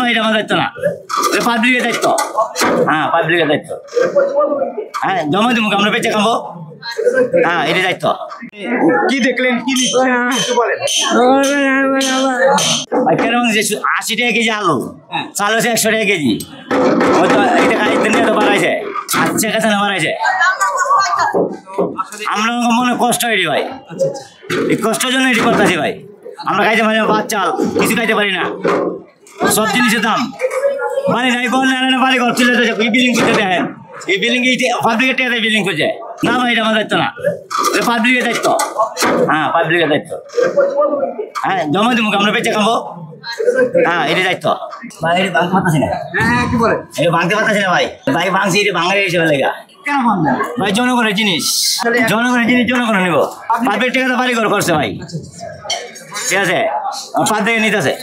ভাই এটা আমার দায়িত্ব না, পাবলিকের দায়িত্ব। হ্যাঁ পাবলিকের দায়িত্ব। হ্যাঁ জমা দিব, আমরা বেঁচে খাবো। হ্যাঁ এটা দায়িত্ব। কি দেখলেন, কি বলেন? কেন 80 টাকা কেজি আলু, চাল হচ্ছে 100 টাকা কেজি। ওই তো এটা খাইতে নিয়ে তো বাড়াইছে, 80 টাকা না বাড়াইছে। আমরা মনে কষ্ট হয়নি ভাই, এই কষ্টের জন্য এটি করতেছি ভাই। আমরা খাইতে পারি না ভাত চাল, কিছু খাইতে পারি না, সব জিনিসের দাম। বাড়ি নাই ঘর না, বাড়ি ঘর চলে যাচ্ছে, বিল্ডিং করতে দেয়, এই বিল্ডিং পাবলিকের টাকা বিল্ডিং করছে না ভাই, এটা আমার দায়িত্ব না, পাবলিকের দায়িত্ব। হ্যাঁ পাবলিকের দায়িত্ব। হ্যাঁ জমা দিব, আমরা বেঁচে খাবো। হ্যাঁ এটা দায়িত্ব ভাই। এটা ভাঙতে পারতাছি না। কি বলেন? এটা ভাঙতে পারতাছি না ভাই, ভাই ভাঙছি, এটা ভাঙার হিসেবে লেগা। কেন ভাঙলেন? ভাই জনগণের জিনিস, জনগণের জিনিস জনগণ নিব। পাবলিক টাকা তো বাড়ি ঘর করছে ভাই, ঠিক আছে, পাবলিক নিতেছে।